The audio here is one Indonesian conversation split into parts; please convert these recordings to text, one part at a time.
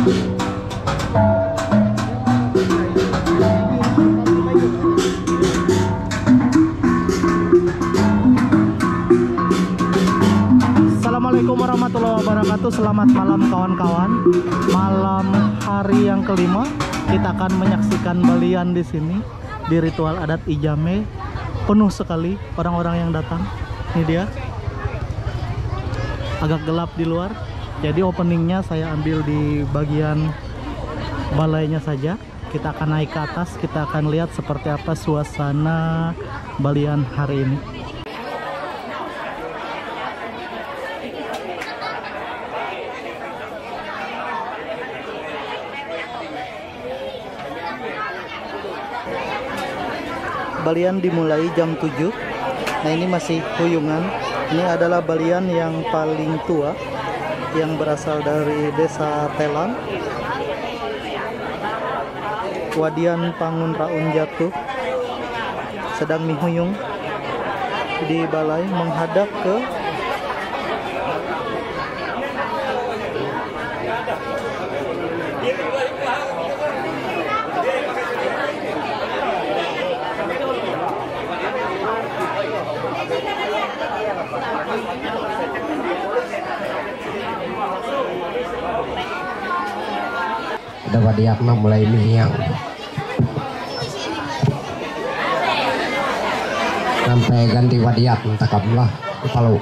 Assalamualaikum warahmatullahi wabarakatuh. Selamat malam kawan-kawan. Malam hari yang kelima kita akan menyaksikan balian di sini di ritual adat Ijame. Penuh sekali orang-orang yang datang. Ini dia. Agak gelap di luar. Jadi openingnya saya ambil di bagian balainya saja. Kita akan naik ke atas. Kita akan lihat seperti apa suasana balian hari ini. Balian dimulai jam 7. Nah, ini masih huyungan. Ini adalah balian yang paling tua yang berasal dari desa Telan, Wadian Pangun Raun Jatuh, sedang mihuyung di balai menghadap ke ada wadiak mah mulai mihiang sampai ganti wadiak takablah Palu.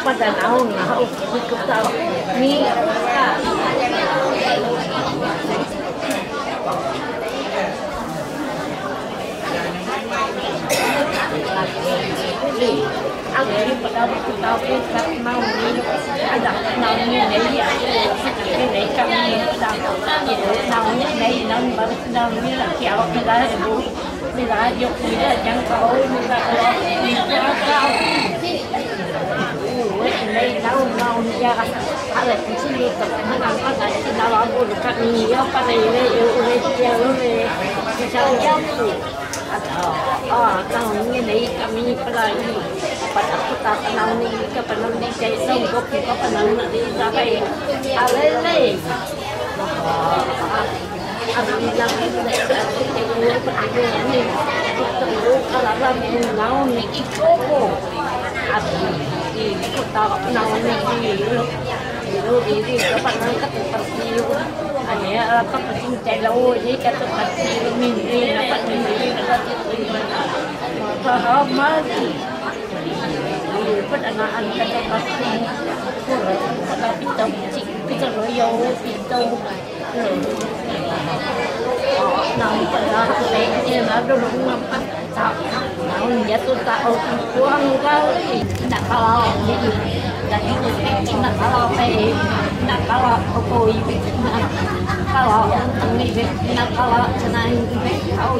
pada naon na ikut tahu ni ang ini pada tahu kat mau ni ada naonnya ni ni kami naonnya ni naon baru sedang ni lah kiau kita ibu bila yok bila jangan kau bila kau đây đâu đâu ra hay là chỉ đi tập nó làm có thể chỉ nào làm buồn các nhiều cái này đây yêu đây chơi luôn này sao chắc đâu như này kami pala ini pada kita kenal ni ke penang di cai songkok ke penang di sampai alele ada bilang ini pertanyaan ini itu kalau mau ni ikut kita naon ni di kapan ka tersiu ada apa penting celo ni kata tersiu mini dapat mini kata paham lagi pendanaan kata pasti pada kita royo kita naon pada lainnya ada rumah tak naon jatuh tahu uang kali nak kalau jadi dan itu nak kalau nak kalau koi kalau ini nak kalau senang tahu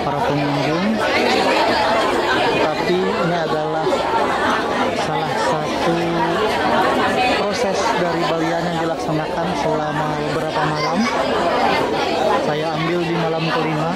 para pengunjung, tapi ini adalah salah satu proses dari balian yang dilaksanakan selama beberapa malam. Saya ambil di malam kelima.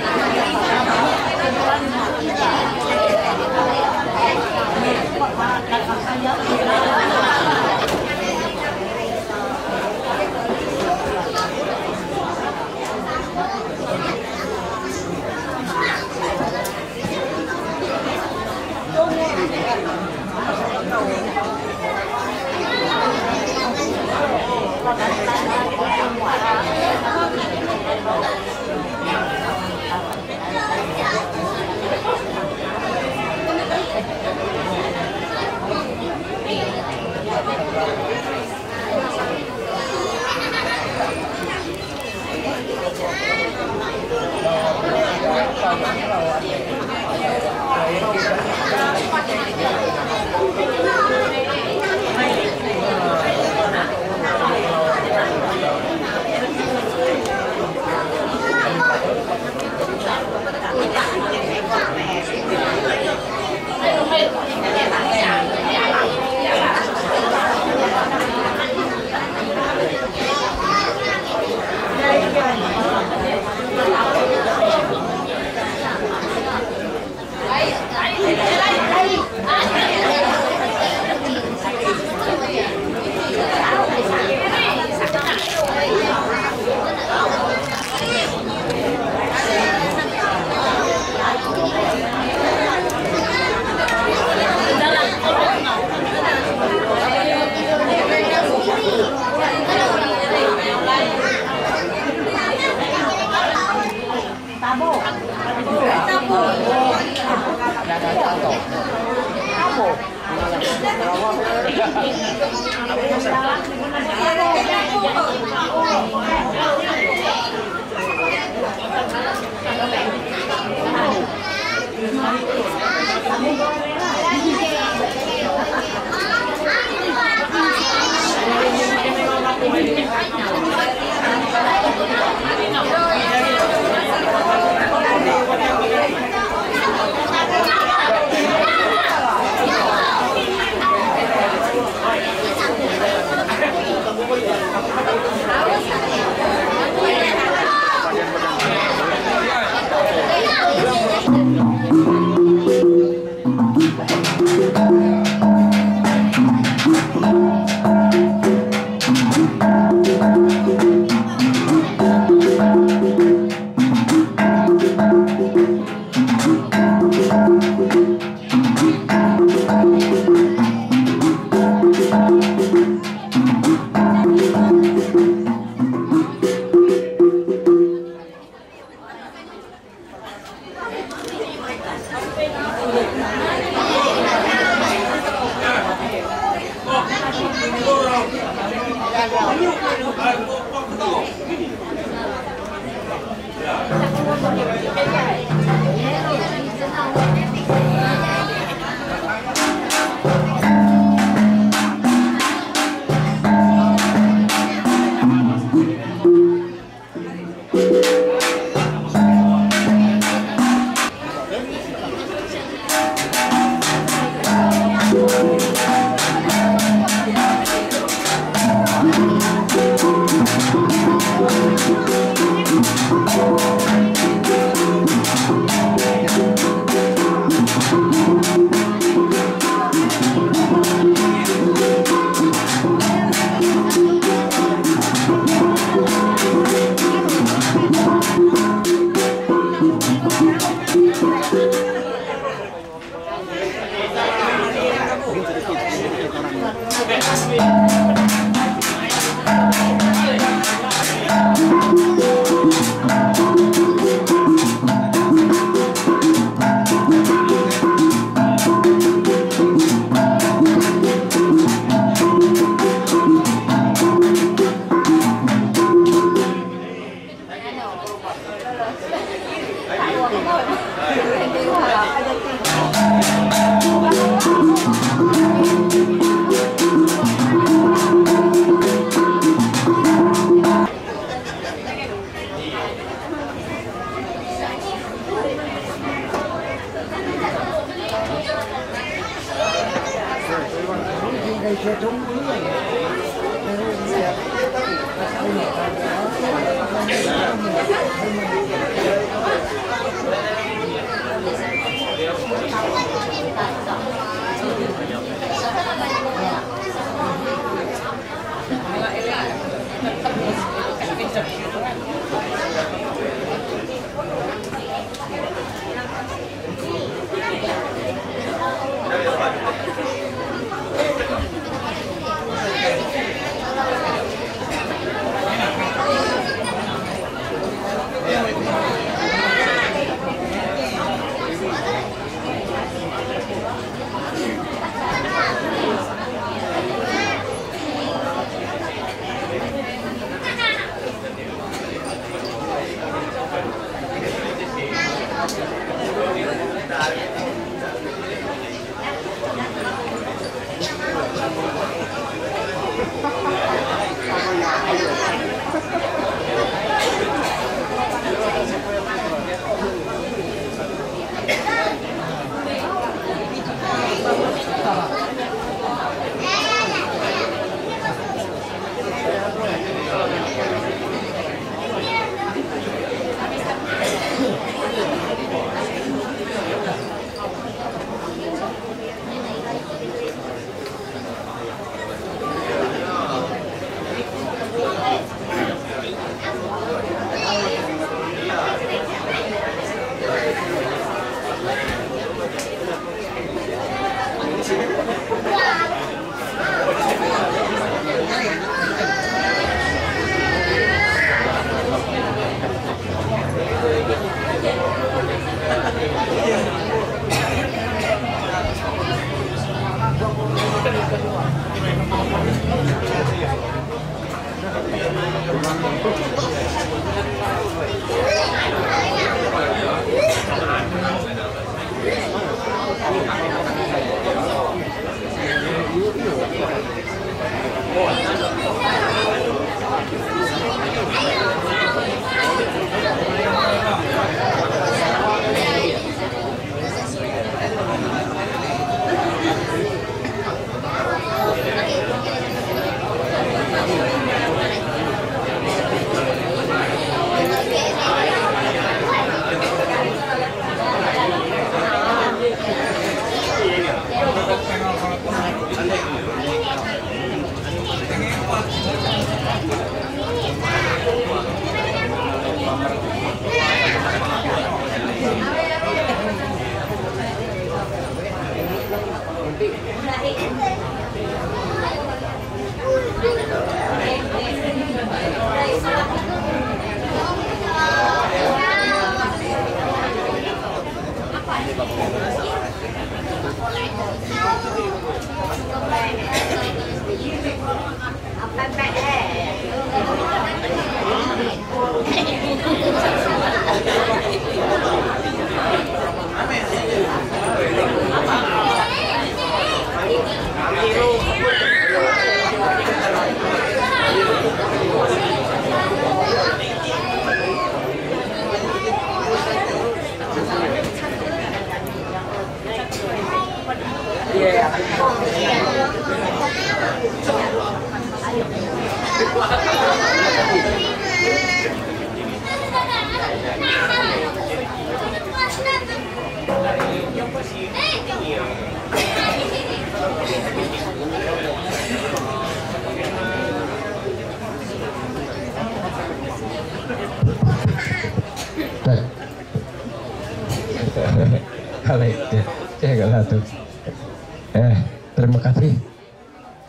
Terima kasih.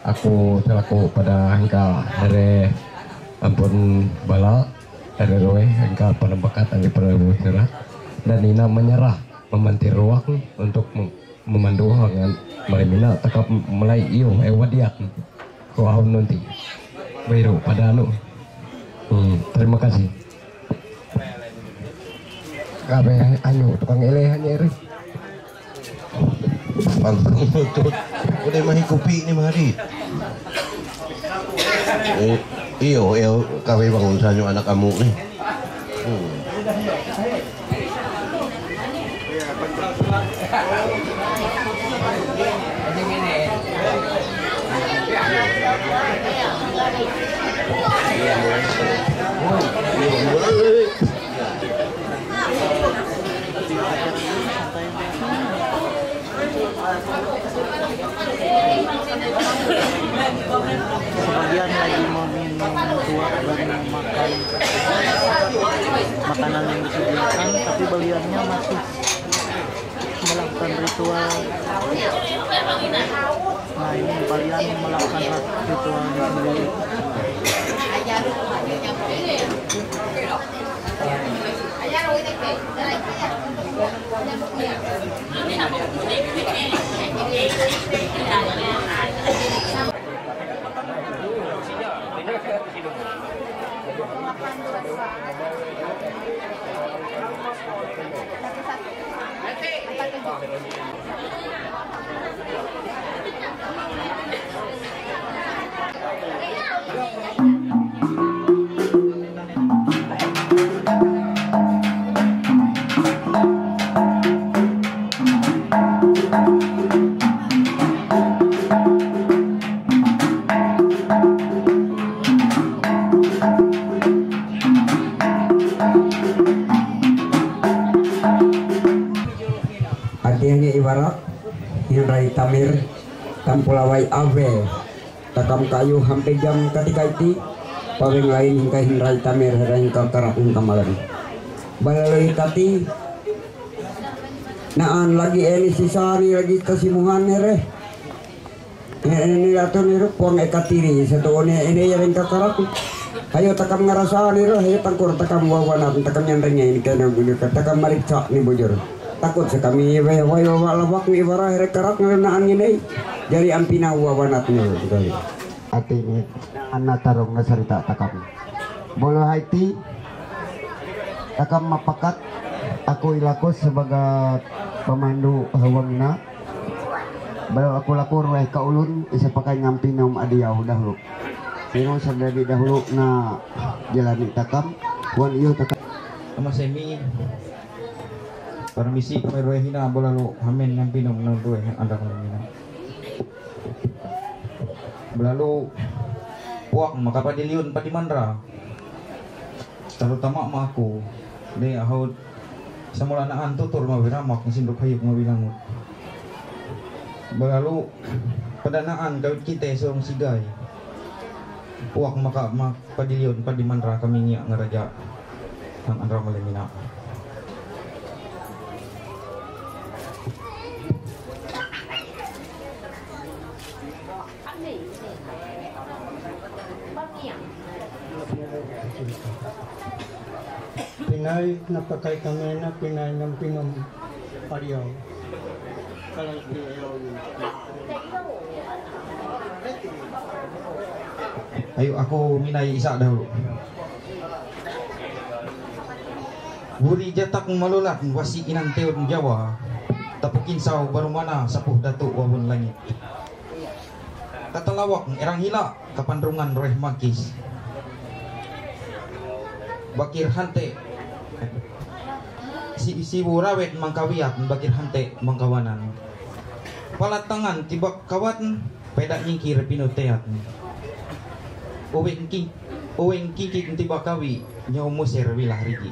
Aku selaku pada engkau dari ampun bala dari roe engkau penembakat dari perwira dan ina menyerah memanti ruang untuk memandu dengan marimina tekap mulai iyo wadiak ko ahun nanti biru pada anu. Terima kasih. Kabeh anu tukang elehan eri. Pangkang lutut udah mahikupi ni mahari iyo kaway bangun sa inyo anak kamu ni Sebagian lagi mau minum tua dan makan makanan yang disediakan, tapi beliannya masih melakukan ritual. Nah, ini balian melakukan ritualnya sendiri. Artinya ibarat Hinrai Tamir Tampulawai Ave takam kayu hampir jam ketika itu paweng lain hingga Hinrai Tamir herain kalkarak kamalan balalui tati naan lagi ini sisari lagi kasimuhan nere ini atau niru puang ekatiri satu ini yang kalkarak ayo takam ngerasa niru ayo tangkur takam wawana takam nyanrenya ini kena bunyi takam mariksa nih bujur takut sekami wae lawak ni ibarah rekarak ngeunaan ini dari ampina wawanat ni sekali ati ni anak tarong nasarita takam bolo haiti takam mapakat aku ilaku sebagai pemandu hawangna baru aku lakur wae ka ulun isa pakai ngampina adiau dahulu sino sadari dahulu na jalani takam wan iyo takam sama semi permisi kami hina belalu hamen yang pinong nang dua anda kami mina belalu puak maka padiliun padimandra terutama ma aku de ahud semula naan tutur mawiramak sinduk hayuk mawilangut belalu padanaan kawit kita seorang sigay puak maka padiliun padimandra kami ngiak ngeraja nang andra malemina Pinay napakai kami na pinay ng pinom ariyaw. Kalau ayaw. Ayo aku minai isa dahulu. Wuri jatak malulat wasi inang teon Jawa. Tapukin saw baru mana sapuh datuk wabun langit. Katalawak erang hila kapandrungan roeh makis. Bakir hante si wurawet mangkawiat bakir hante mangkawanan palatangan tiba kawan peda nyingkir pinoteat. Oweng kiki tiba kawi nyaw musir wilah rigi.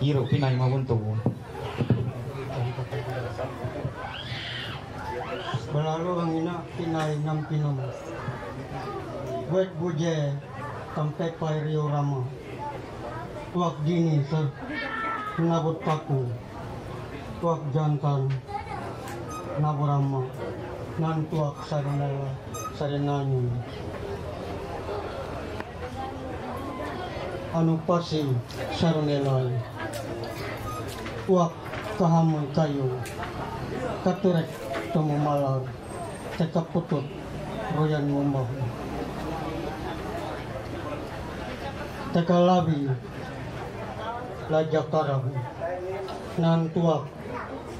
Iro pinay mawunto. Balalu ang ina pinay ng pinom. Buat buje sampai Rio Rama. Tuak dini sa nabot paku. Tuak jantan naburama. Nan tuak sarinanyo. Anu pasi sarunelay. Tuak kahamoy kayo. Katurek tumumalag. Teka putut. Royan mumbah. Teka labi. Lajak karang. Nan tuak.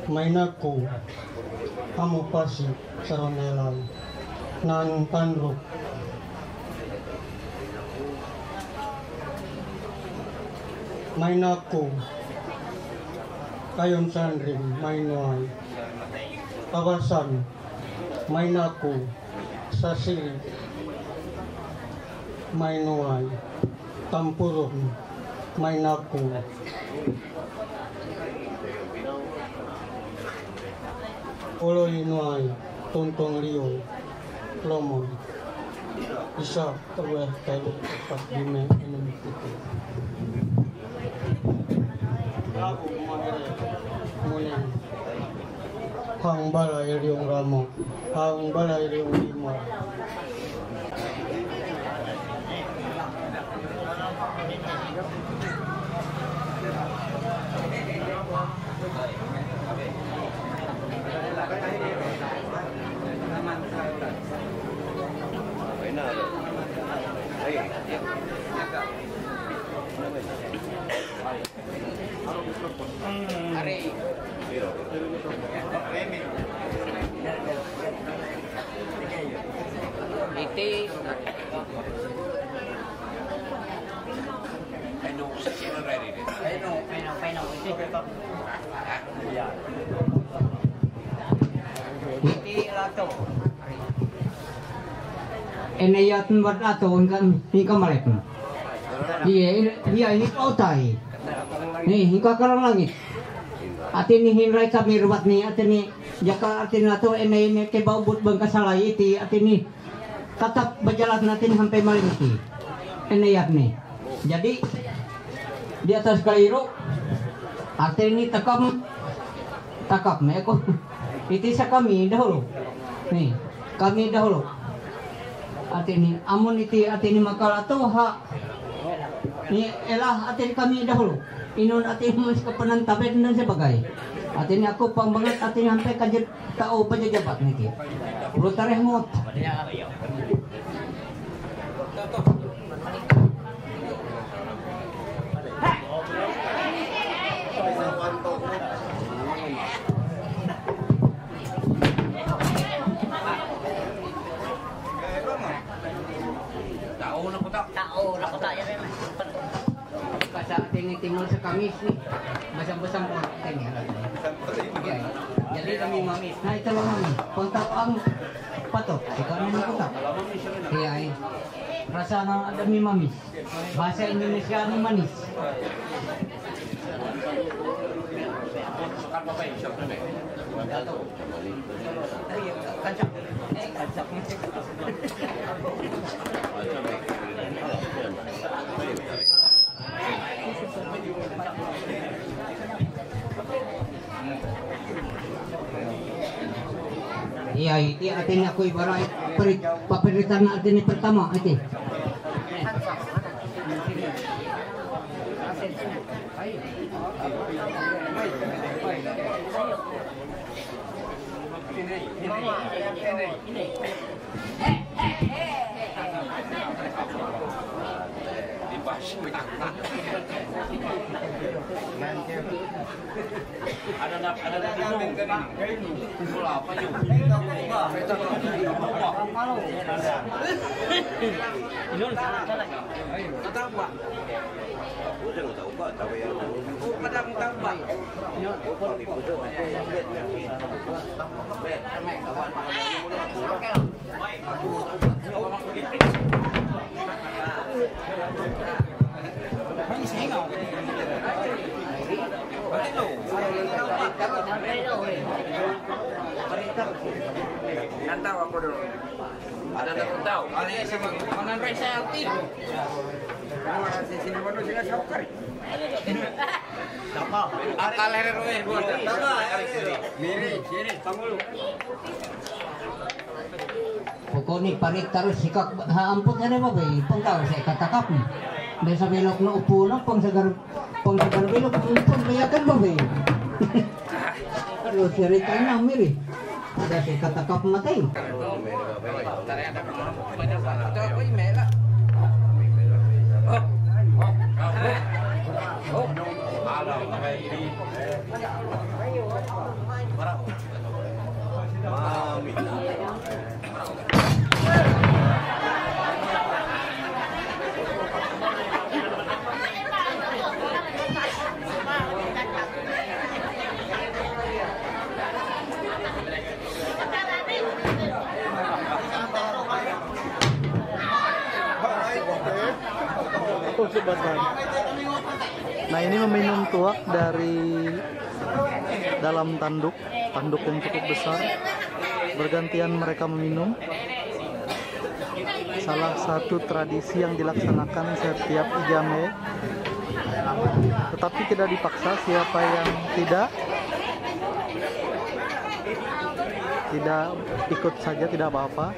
Mainako. Amo pasi sarunelay. Nan tanruk. Mainako. Kayon sanrim, mainuay. Kawasan, mainako. Sasiri, mainuay. Tampurong, mainako. Oloy-inuay, tuntong liyo, lomon. Isa, taweh, kayo, pagdime, inimikito. Lagu mahere muning hang balai riung ramo hang balai riung lima Enayatun buat ato kan hingga malek. Dia ini pautai. Nih hingga karang langit. Ati ni hinray kami rubat ni ati ni jaka ati nato enay ni ke baubut bangka salay iti ati ni tatap berjalan natin sampai malingki. Enayat ni. Jadi di atas kairo ati ni takap me ko. Iti sa kami dahulu. Nih kami dahulu. Ati ni amun iti ati ni makalato ha. Ni elah ati kami dahulu. Inon ati mas kapanantabet dan sebagay. Ati ni aku pang banget ati ni sampai kajet tao pajajabat niki. Ulo tareh mot. Tahu nak tak ya memang. Kasa tinggi timur sekamis nih, macam-macam orang tinggi. Jadi kami mamis. Nah itu loh mami. Kontak ang patok. Sekarang ini kontak. Iya. Rasa ada mie mamis. Bahasa Indonesia anu manis. Iya, itu artinya aku ibarat paperitan artinya pertama itu. Tahu aku dulu. Ada tahu. Kali sama komandan Reza aktif. Mana sini mana sini sokar. Siapa? Akal RW buat. Miri, sini tangul. Pokoknya panik terus sikap ampun sana mah bayi pengkau saya katakap. Desa belok no upo no pengsegar belok pun bayakan mah bayi. Aduh cerita na miri. Ada saya katakap matay. Nah ini meminum tuak dari dalam tanduk yang cukup besar. Bergantian mereka meminum. Salah satu tradisi yang dilaksanakan setiap ijame. Tetapi tidak dipaksa, siapa yang tidak ikut saja tidak apa-apa.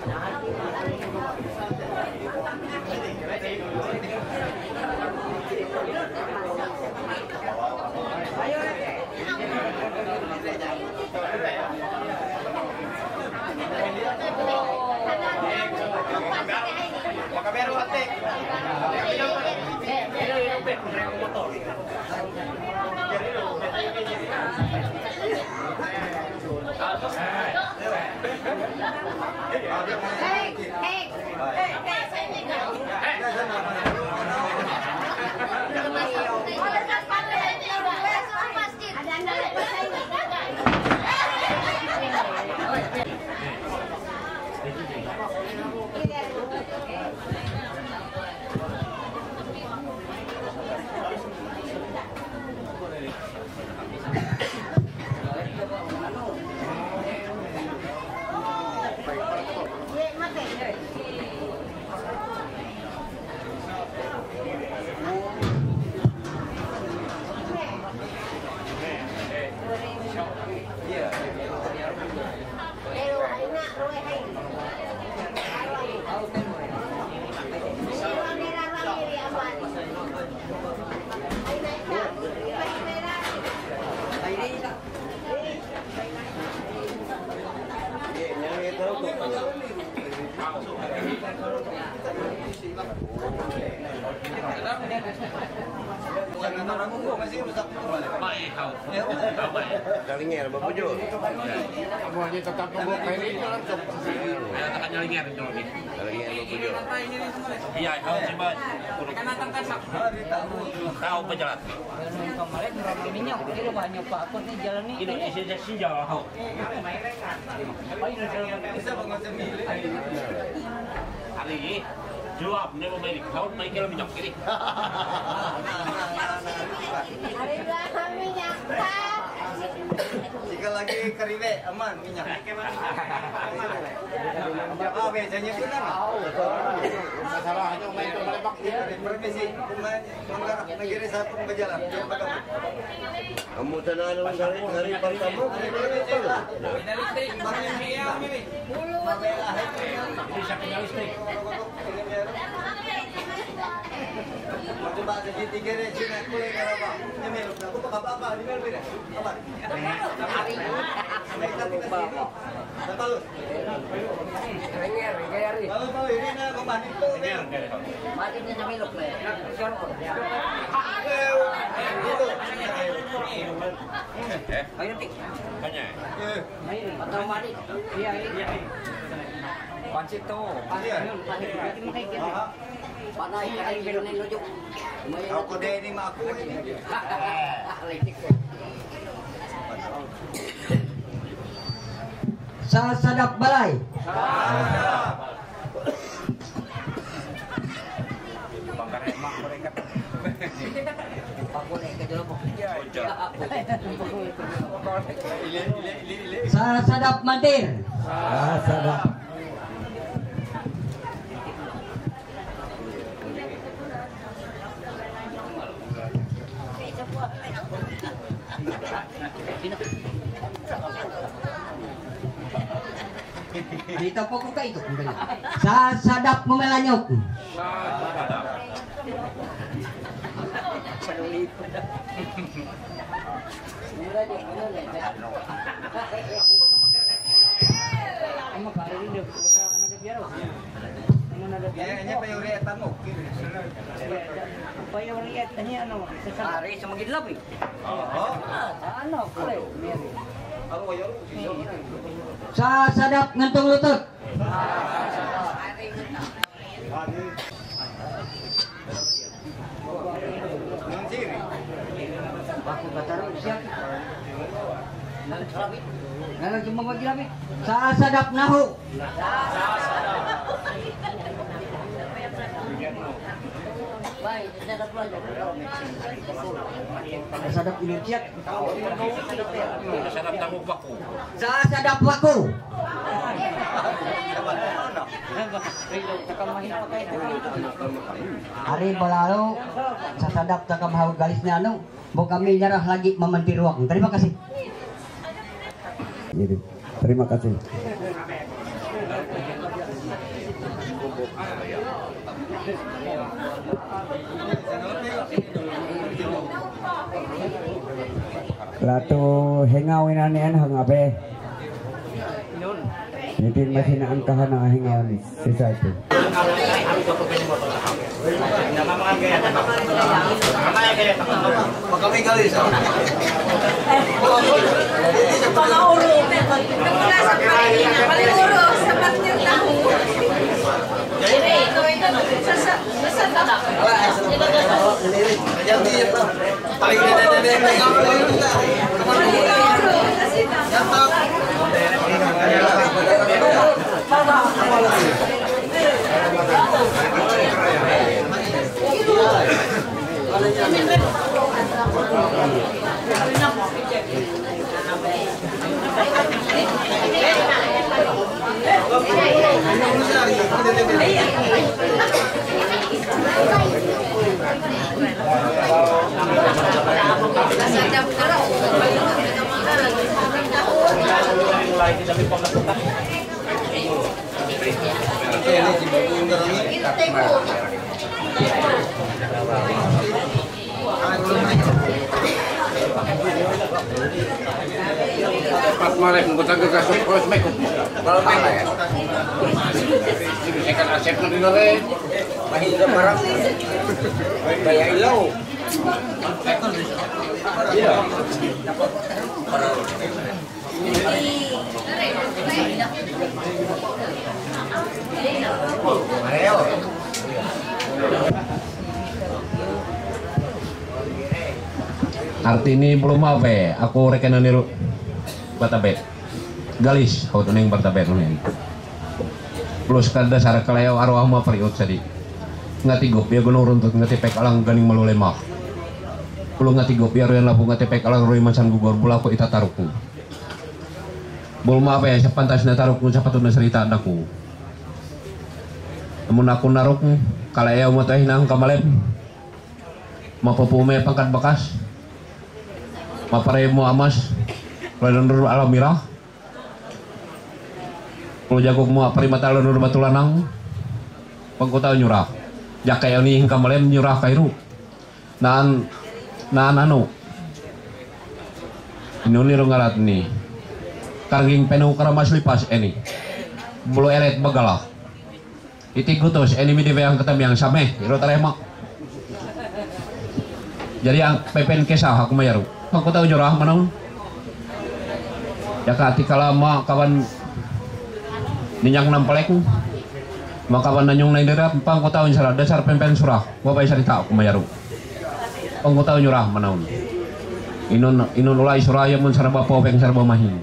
Kalinger, Bapak Jo. Kamu aja tetap tunggu kayak ini langsung. Ayo tekan kalinger itu lagi. Kalinger, Bapak Jo. Iya, tahu sih, Bang. Karena tangkas tahu pejalan. Kemarin ramai minyak, jadi banyak Pak Akut nih jalan ini. Ini isi jalan. Hari ini jawab nih mau balik kau naik ke minyak kiri. Hari belakang minyak Pak. Jika lagi keribe aman minyak. Ah biasanya itu kan. Masalahnya main ke Palembang dia. Permisi, mangga negeri satu berjalan. Kamu tanah hari pertama. Bisa punya listrik. Coba jadi tiga deh, cina kulit apa? Nyemil, aku pakai apa? Di mana beda? Apa? Terus. Keringer, kayari. Kalau ini nak kembali tu. Matinya nyamilok lah. Ayo tik. Tanya. Atau mati. Iya. Pancit tuh. Panay ka rin gano'n nilo yung. Ako din ni Mako. Sa sadap balay. Sa sadap mantir. Sadap. Dito po ko kayo. Sa sadap mumelanyok. Ari sa magidlap eh. Ano? Sa sadap ngantong lutut. Sa sadap naho. Sa sadap inutyat. Sa sadap wako. Hari balalo sa sadap takam hawag galis na ano. Bo kami nyarah lagi memantiruak. Terima kasih. Gitu. Terima kasih. Lato hengawin anian hangabe. Nitin masih na ang kahana hengawin sisa itu. Kami galis. Pangauro. Mula sa palinguro sa partner tahu. Jadi itu sa sadap. Paling dede Pas malek nggak ke kasur terus mek. Kalau mek ya. Ini kan asep nanti nore. mahirap barang. Kaya ilaw. Iya. Ayo. Artini belum apa? Aku rekenan niru batabet. Galis, kau tuh neng batabet neng. Plus kada sara kaleo arwah ma periut sadi. Ngati gop ya gunung runtut ngati pek alang ganing malu lemah. Pulau ngati gop ya ruyan lapu ngati pek alang roi macan gugur bula ko ita tarukku. Belum apa ya sepantasnya tarukku sapatuna cerita andaku. Namun aku naruk kaleo mo tahinang kamalep. Mapapume pangkat bekas. Maparemo amas lanur alamirah kalau jagok mu aparimata lanur batulanang pangkota nyurah jakai ini hingga malem nyurah kairu naan anu ini ngarat nih karging penuh karamas lipas ini bulu elet bagalah iti gutos ini midi yang ketem yang sameh iro tarema jadi yang pepen kesah aku mayaru aku tahu nyurah manong ya kati kalama kawan ninyang nampalek makawan nanyong na indira pang ko taon sara dasar pempen surah wabay salita ako mayaru pang ko taon nyurah manaon inon ulay suraya mun sarba popeng sarba mahin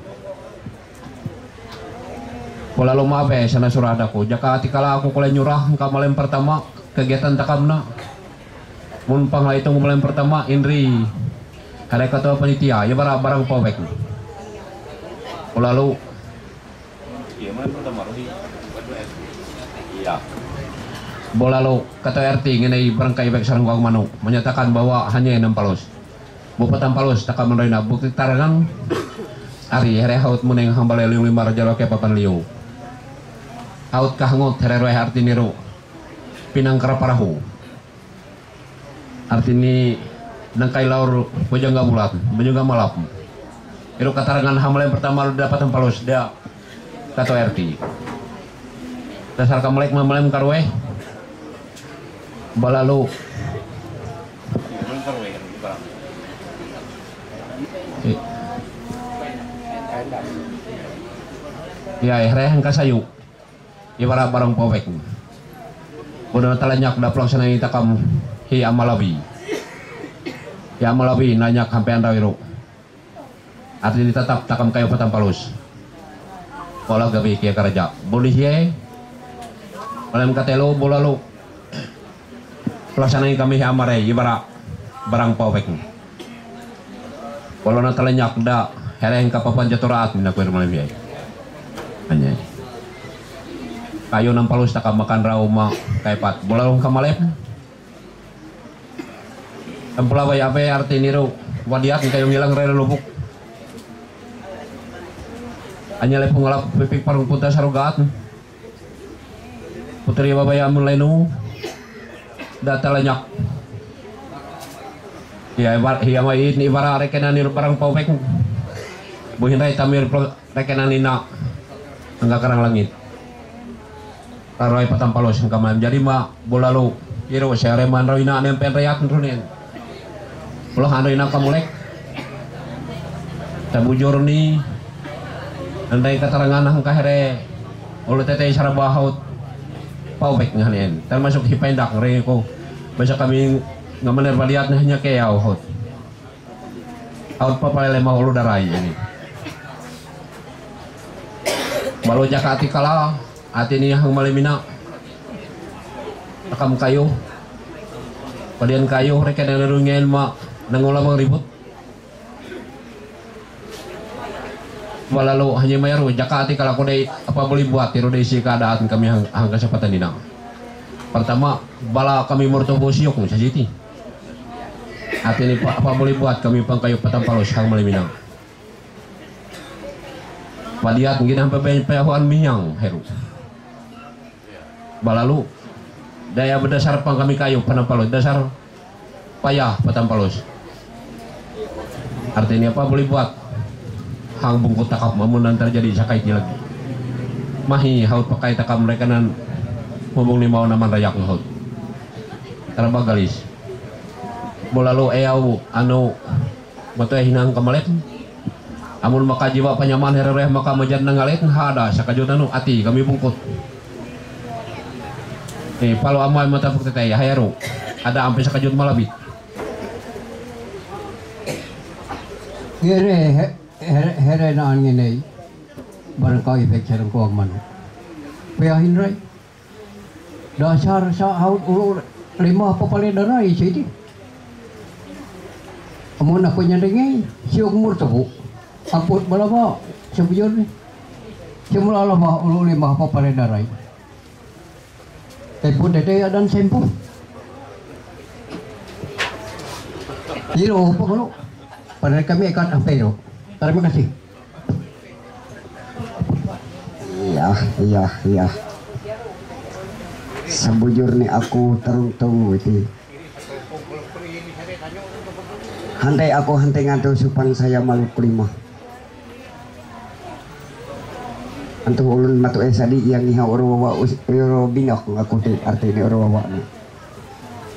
wala lumabe sana surada ko jaka atikala ako kulay nyurah ka malem pertama kegiatan takamna mun pang la itong malem pertama indri kada kata panitia ya barang popek lalu bola lo kata RT ngenai barangkai baik sarang wang manuk menyatakan bahwa hanya 6 palos bupatan palos takkan menerima bukti tarangan hari here haut muneng hambal liung 5 raja loke papan liu haut kahangot here roe arti niru pinang keraparahu artini nangkai laur bojangga bulat bojangga malap itu katarangan hambal yang pertama dapatan palos dia kata RT dasar kamelek mamelem karwe balalu ya reh kasayu ibarat barang powek udah talanyak da pelaksana ini takam hi amalabi ya amalabi nanyak sampai anda wiru artinya tetap takam kayu petang palus pola gabi kia kerja boleh ye malam katelo bola lu pelaksanaan kami amare ibarat barang powek kalau nak telenyak dah hereng kapapan jaturaat mina kuir malam ye hanya kayu 6 palus tak makan rauma kaipat bola lu kamalep tempula bay ape arti niru wadiat kayu ngilang rela lubuk hanya lep pengalap pipik parung putar sarugat putri babaya mulenu data lenyak ya ini ibarat rekenan barang powek buhin rai tamir rekenan ina enggak karang langit taruh patang palos kamam jadi mak bola lu iro saya reman roina nempen rayak runin ulah ina kamulek tabujur ni andai keterangan hang kahere oleh tete sarabahaut powek nganen termasuk hipendak reko basa kami ngamener baliat hanya kayau hot out papale mau lu darai ini balu jakati kala ati ni hang malimina takam kayu padian kayu reka nerungel ma nangulamang ribut walalu hanya mayaru jakati kala ko dai apa boleh buat tiru dai si keadaan kami hang kesempatan dina pertama bala kami mertobo siok sa jiti atini apa boleh buat kami pangkayu patang palos hang maliminang padiat ngin sampai payahuan miyang heru balalu daya berdasar pang kami kayu patang palos dasar payah patang palos artinya apa boleh buat hang bungkut takap mamun terjadi sakaitnya lagi mahi haut pakai takap mereka nan ngomong ni mau naman rayak ngahut terba galis bola lo eau anu matoy hinang kamalet amun maka jiwa panyaman herereh maka majan nangalet hada sakajut anu ati kami bungkut palo amal mata bukti teh hayaru ada ampe sakajut malabit here naan ngene barangkali efek sareng ko man payahin rai dasar sa haut ulo 5 papale darai siti amun aku nyandengai siok murtabu amput balaba sebujur ni semula lama ulo 5 papale darai tepun dede dan sempu hiro pokok pada kami akan ampero. Terima kasih. Iya. Sambujur ni aku terung itu. Hantai aku ngantuk supan saya malu kelima. Antu ulun matu sadi yang iha orowawa oro binok aku ti arti ni orowawa ni.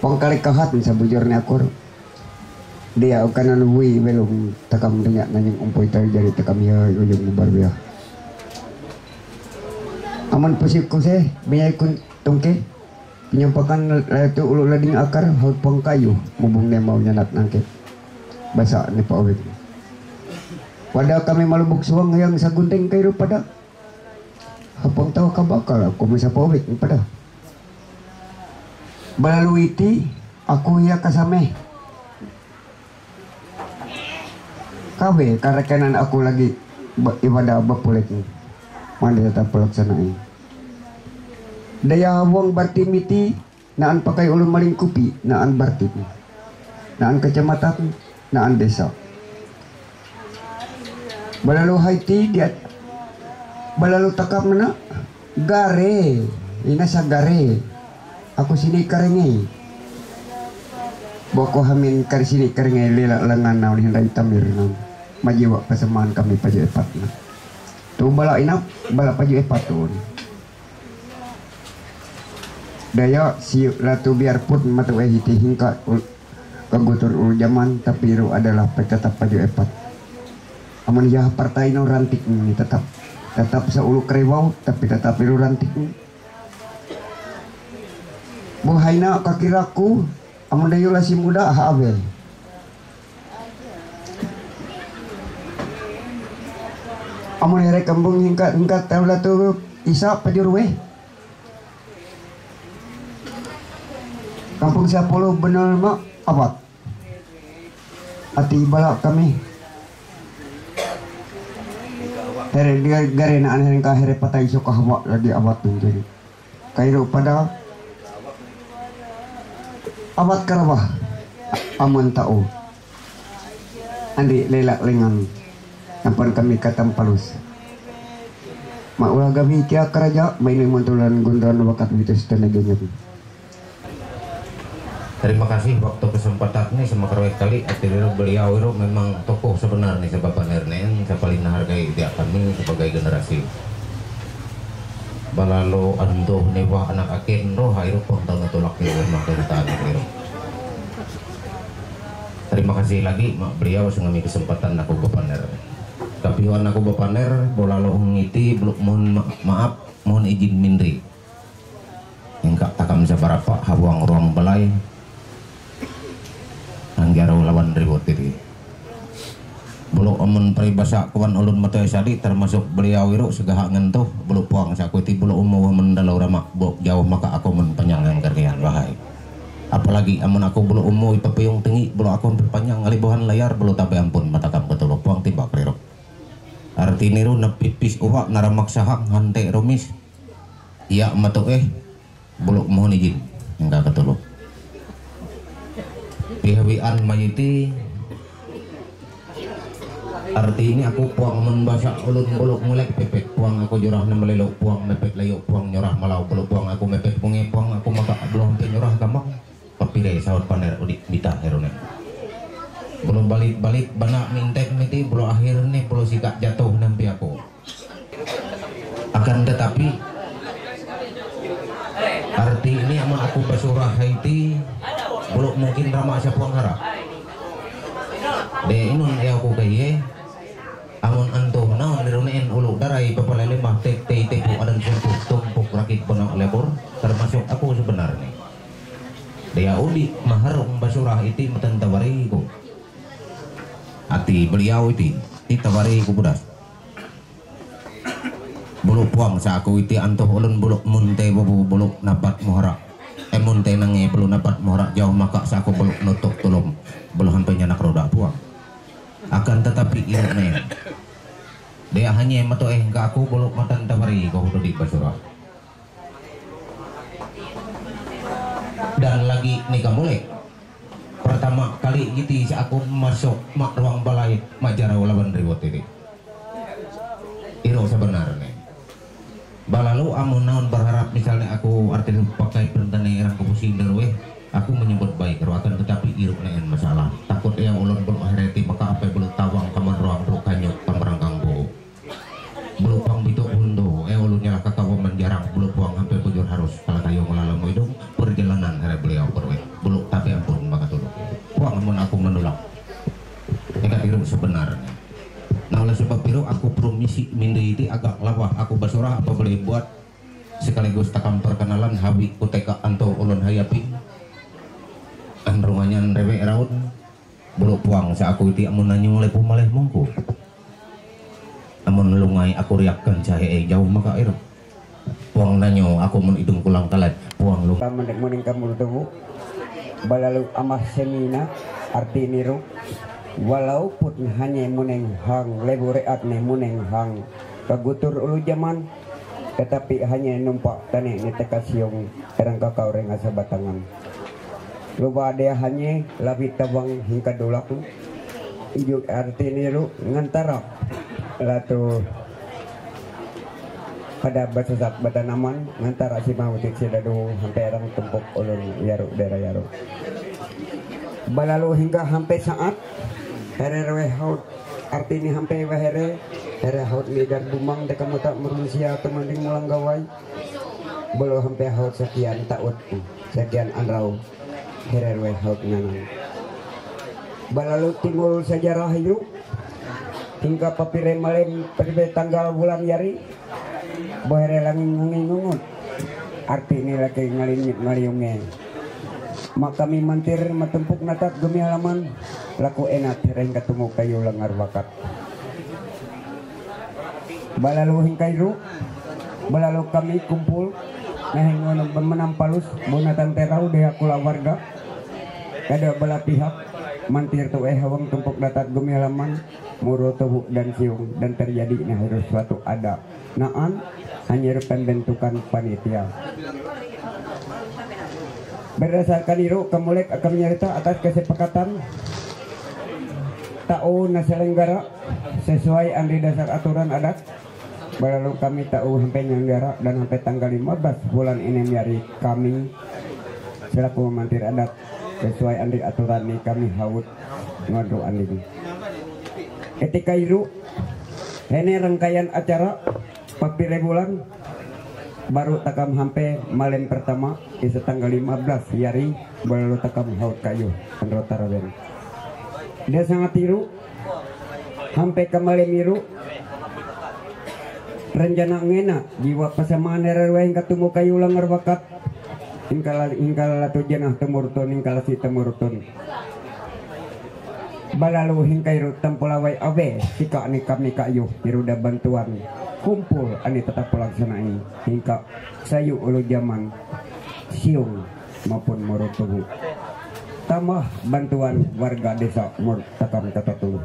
Pangkali kahat sambujur ni aku. Dia kanan wi belum takam denyak nanyang umpoy tayo jadi takam ya ujung barbiya aman pasip ko se biyay kun tongke penyampakan itu ulu lading akar haut pang kayu mubung ne mau nyanat nangke basa ni Pak Awik. Pada kami malubuk suang yang sagunting kayu pada hapang tahu kabakal aku misa Pak Awik pada balalu iti aku ya kasame kabe karekanan aku lagi ibadah bapulik mandi tetap pelaksanaan daya hawang bartimiti naan pakai ulun maling kupi naan bartim naan kecamatan naan desa balalu haiti dia balalu takap mana gare ina sa gare aku sini karenge boko hamin kar sini karenge lela lengan naon hindai tamir naon majiwa kesamaan kami paju epatna tu bala ina bala paju epatun daya si latu biarpun mata wahiti hingga kegutur ulu zaman tapi ru adalah tetap paju epat aman ya partai no rantik ini tetap seulu kerewau tapi tetap iru rantik ini buhaina kakiraku aman dayo lasi muda hawe aman here kambung hingga tahu latu isa pajurwe kampung Sapolo benar mak abad ati balak kami here dia garena aneh ka here patai suka hawa lagi abad tu jadi kairo pada abad karabah aman tau andi lelak lengan nampan kami katam palus mak ulah gabi kia karaja main mantulan gondran wakat bitus tenaganya. Terima kasih waktu kesempatan ini semakin kali beliau itu memang tokoh sebenarnya sebab Erneng saya paling menghargai dia kami sebagai generasi balalo antuh newah anak akin roh itu pun tahu natulak di rumah kehidupan itu. Terima kasih lagi mak beliau sengami kesempatan aku bepaner tapi wan aku bepaner bolalo ngiti belum mohon maaf mohon izin mindri enggak takam sabarapa hawang ruang balai anggaro lawan ribut diri belum omun peribasa kawan ulun mata sadi termasuk beliau itu segahak ngentuh belum puang sakuti belum umuh mendalau ramak jauh maka aku menpanjang kerjaan bahai apalagi amun aku belum umuh ipapayung tinggi belum aku berpanjang ngalibuhan layar belum tabe ampun mata kam betul puang tiba keriro arti niru nepipis uwak naramak sahak hante rumis iya matu belum mohon izin enggak ketuluk pihawian mayiti arti ini aku puang membasak ulun buluk mulai pepet puang aku jurah melelok puang mepet layuk puang nyurah malau belum puang aku mepet pungi puang aku maka belum nyurah gampang papilai saud paner udik bita herone belum balik banak mintek miti belum akhir nih belum sikap jatuh nampi aku akan tetapi arti ini aman aku basurah Haiti belum mungkin ramah siapa harap deh inun ya aku kaya amun antum naon nirunein ulu darai papalele mah tepu adan sentuh tumpuk rakit penak lebur termasuk aku sebenarnya dia udi maharung basurah iti meten tawari ku ati beliau iti tawari ku budas bulu puang sa aku iti antuh ulun buluk munte buluk nabat muharak munte nangi belum dapat muharak jauh maka sa aku buluk nutuk tulung belum hampir nyanak roda puang akan tetapi ini dia hanya mato ke aku buluk matan tawari kau udah di basurah dan lagi nikah mulai pertama kali gitu aku masuk mak ruang balai majara lawan rewot ini iro sebenarnya balalu amun naon berharap misalnya aku artinya pakai perintahnya erang kepusing derwe aku menyebut baik akan tetapi iruk neen masalah takut yang ulun belum akhirati maka apa belum tawang kamar ruang bro kanyuk kamarang kangbo belum pang bitu undo ulun nyala kakawa menjarang belum puang hampir pujur harus kalau kayu ngelalam hidung perjalanan hari beliau berwe belum tapi ampun maka tulung puang amun aku menolak enggak iruk sebenarnya. Nah oleh sebab itu aku promisi mindi itu agak lawah aku basurah apa boleh buat sekaligus takam perkenalan habi uteka anto ulun hayapi an rumanyan rewe raut beluk puang sa aku iti amun nanyo lepo maleh mongko amun lungai aku riakkan jahe jauh maka iro puang nanyo aku mun idung kulang kalat puang lu mendek muning kamul tubuh balalu amah semina arti niru walaupun hanya muneng hang lebu reat ne muneng hang kagutur ulu zaman tetapi hanya numpak tani ni tekasiong erang kakau reng asa batangan lupa dia hanya labi tabang hingga dolak ijuk arti niru ngantara latu pada basasat batanaman ngantara si mawutik si dadu hampir erang tumpuk ulun yaru daerah yaru balalu hingga hampir saat hererwe haut arti ini hampir wahere here haut ligar dumang deka mutak manusia temanding mulang gawai belum hampir haut sekian taut sekian anrau hererwe haut nanan balalu timbul sejarah hidup hingga papire malem pada tanggal bulan yari bohere langing ngungut arti ini lagi ngalimit ngaliungnya maka kami mantir matempuk natak gemi halaman laku enak hereng ketemu kayu lengar bakat balalu hingkairu balalu kami kumpul ngahingon menampalus bonatan terau dia kula warga ada bala pihak mantir tu hawang tempuk datat gemi halaman muro tubuh dan siung dan terjadi harus suatu ada naan hanya pembentukan panitia berdasarkan iru kemulek akan menyerita atas kesepakatan tahu naselenggara sesuai andri dasar aturan adat balalu kami tahu sampai nyenggara dan sampai tanggal 15 bulan ini hari kami selaku mantir adat sesuai andri aturan ini kami haut ngodo anding ketika iru ini rangkaian acara papire bulan baru takam hampe malam pertama di tanggal 15 hari baru takam haut kayu anrota raben dia sangat tiru hampe ke malam miru rencana ngena jiwa pasamaan hererwe hingga temu kayu langar bakat hingkal latu jenah temurtun hingkal si temurtun balalu hingkairu tempulawai awe sika ni kami kayu iruda bantuan kumpul ani tetap pelaksanai hingga sayu ulu zaman siung maupun murutuhu tambah bantuan warga desa mur takam tatatu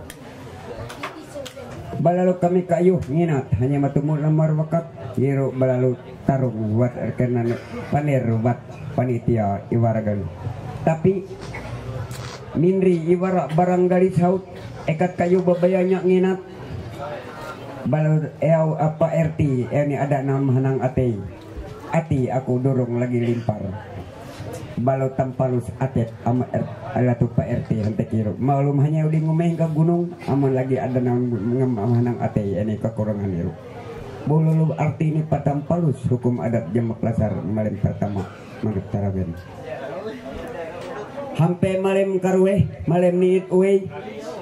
balalu kami kayu nginat hanya matumur lamar wakat iru balalu tarung buat erkenan panir buat panitia iwaragan tapi minri iwara barang garis haut ekat kayu babayanya nginat balau apa RT ini ada nama hanang ati aku dorong lagi limpar balau tampalus atet ama alatu Pak RT hante kiro malum hanya udah ngomeng ke gunung aman lagi ada nama hanang ini kekurangan itu bolulu arti ini patampalus hukum adat jamak lasar malam pertama manut taraben hampe malam karwe malam niit uwe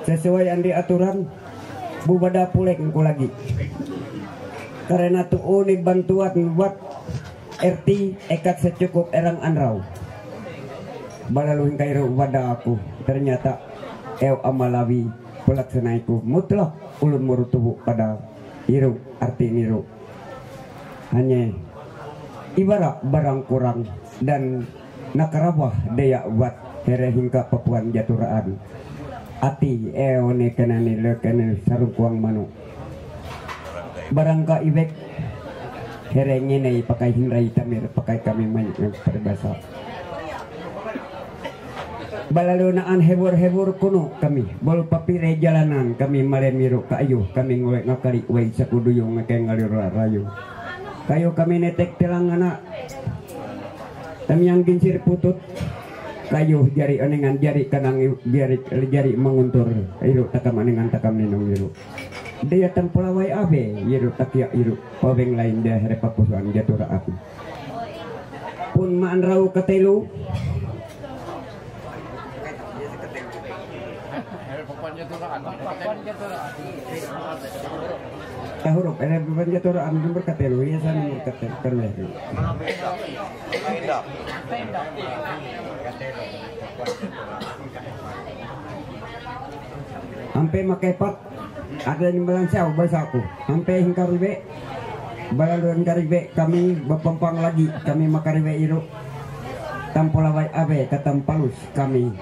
sesuai andi aturan bubada pulek engko lagi karena tu uni bantuan buat RT ekat secukup erang anrau balalu hingkairu wada aku ternyata amalawi pelaksanaiku mutlak ulun murutubu pada iru arti niru hanya ibarat barang kurang dan nakarabah daya buat here hingga papuan jaturaan ati ne kenani le kenani sarung kuang manu barangka ibek herenge nei pakai hindrai tamir pakai kami banyak berbahasa balalunaan hebur-hebur kuno kami bol papire jalanan kami malemiru kayu kami ngolek ngakali wei sakuduyung ngake ngalir rayu kayu kami netek telangana kami yang gincir putut kayu jari onengan jari kanang jari menguntur iru takam onengan takam ninong iru dia tempulawai abe iru takia iru paweng lain dia here papusuan jatura aku pun maan rau ketelu Tahuruk ada beban jatuh am nomor katelu ya sana nomor katelu perweh. Sampai makai pot ada yang balansau bahasa aku. Sampai hingkaribe balaluan karibe kami berpempang lagi kami makaribe iru. Tampolawai abe katampalus kami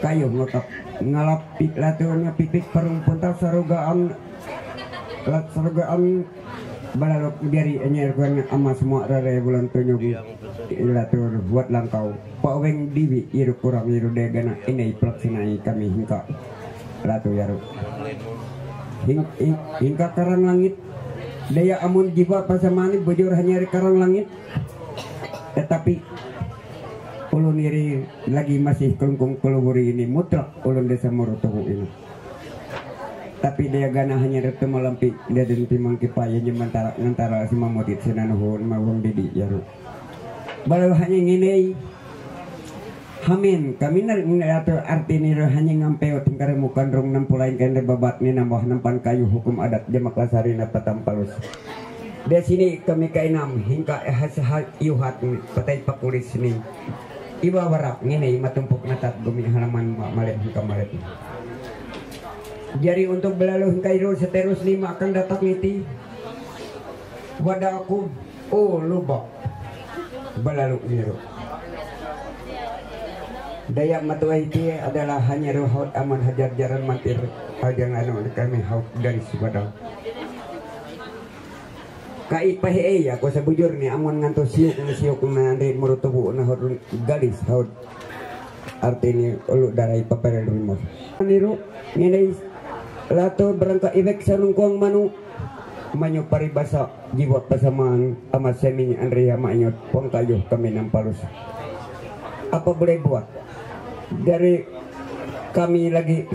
kayu ngotap ngalapik latuan ngapipik perumpuntal sarugaan balalok dari enyer gua ama semua rare bulan tunyugi latur buat langkau paweng diwi iru kurang iru degana ini pelaksanai kami hingga latu yaru hingga karang langit daya amun jiwa pasamani bujur hanya karang langit tetapi ulun iri lagi masih kelungkung keluburi ini mutlak ulun desa Morotogo ini tapi dia gana hanya retemu lampi dia dan timang kipaya ngantara si mamudit sinanuhun mawang didi yaru balau hanya ngini hamin kami atau arti ni hanya ngampeo tingkar mukan rong nampulain kende babat ni nambah nampan kayu hukum adat jamak lasari na patampalus di sini kami kainam hingga yuhat patai pakulis ni iba warak ngini matumpuk natat gumi halaman malet hingga malet. Jadi untuk belaluh kairo seterus 5 akan datang iti wadah aku lubak belaluh niro daya matuah iti adalah hanya rohot aman hajar jaran mantir ajang anu kami hauk dari subadang kai pahe aku sabujur ni amun ngantos siuk na andin Morotogo na hor galis haud artinya ulu darai paperel rumah niru ngene lato berangka ibek sanungkuang manu manyo paribasa jiwa pasamaan amat semi Andrea manyot pong kayo kami nampalus apa boleh buat dari kami lagi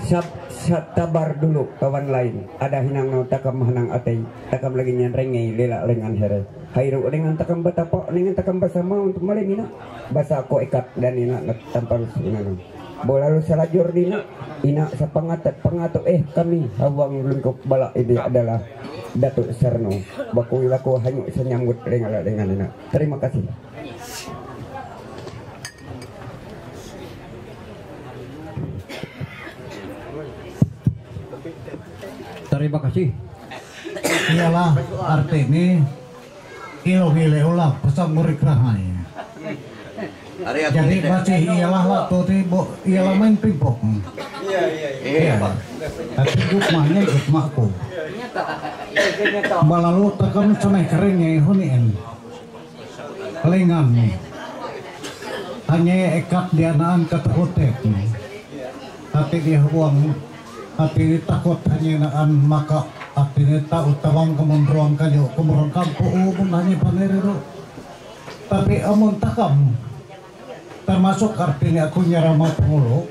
tabar dulu kawan lain ada hinang takam hanang atay takam lagi nyan rengay lela lengan here hayro dengan takam batapa dengan takam basama untuk malimina basa ko ikat dan ina tampalus inang bola lu salajur dina ina sa pangato kami hawang lengkop bala ini adalah Datuk Serno baku laku hanya senyambut dengan ina terima kasih. Terima kasih. Iyalah arti ini ilmu ulah pesan murid rahai. Jadi masih iyalah waktu itu iyalah main pingpong. Iya. Tapi rumahnya rumahku. Balalu takam samai keringnya hunien. Lengan. Hanya ekat dianaan kata hotek. Tapi dia uang. Hati takut hanya naan maka hati tahu tawang kemunduran kayu kemunduran kampung hanya paneriru. Tapi amun takam termasuk artinya aku nyarama pengulu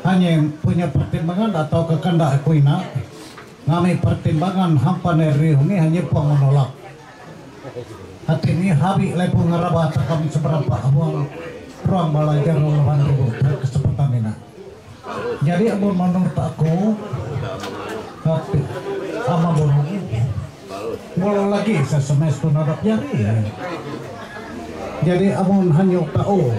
hanya yang punya pertimbangan atau kekendak aku ina ngami pertimbangan hampa neri ini hanya puang menolak hati ini habi lepu ngerabah takam seberapa abuang ruang belajar lawan ribu kesempatan ini jadi amun menurut aku hati ama boleh lagi sesemester nadap jadi amun hanya tahu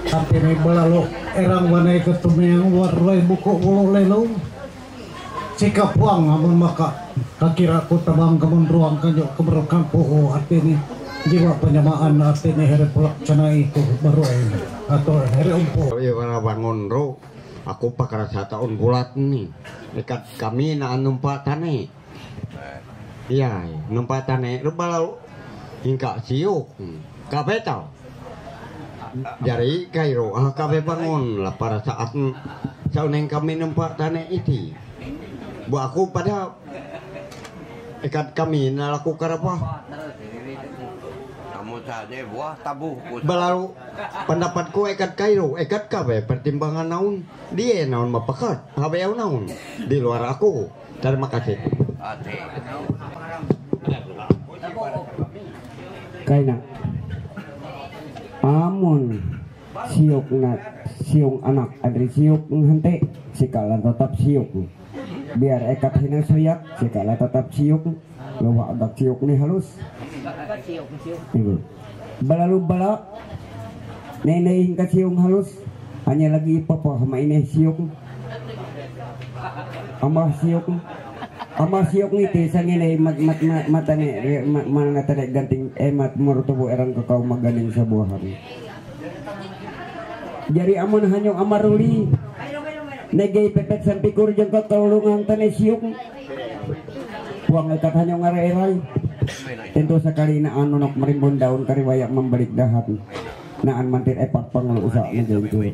tapi ini belalu erang wanai ketemu yang warlai buku bulu lelu sikap puang amun maka kakira ku tabang kemun ruang kanjok keberkan poho artinya jiwa penyamaan artinya hari pelaksana itu baru atau hari umpo ya para bangun ro aku pakar 1 tahun bulat nih dekat kami na numpak tane iya numpak tane lu belalu hingga siuk kabe tau dari Kairo kabe bangun lah pada saat sauneng kami numpak tanah itu bu aku pada ikat kami nalakukan apa kamu saja buah tabuh belalu pendapatku ikat Kairo ikat kabe pertimbangan naun dia naun mapakat kabe yang naun di luar aku terima kasih kaina amun siuk anak adri siuk hente sikalan tetap siuk biar ekat hina suyak sekala tetap siuk luwa agak siuk nih halus ibu balalu bala neneing ka siung halus hanya lagi papa sama ini siuk ama siuk ni te sangine mata ni mana tane ganting mat murutubu erang kakau maganing sa buahan jari amon hanyong amaruli negay pepet sampikur jeng kakalungan tane siuk puang ekat hanyong ngarai-rai tentu sekali na anunok merimbun daun kariwayak membalik dahat naan mantir epak pangul usak na jengkur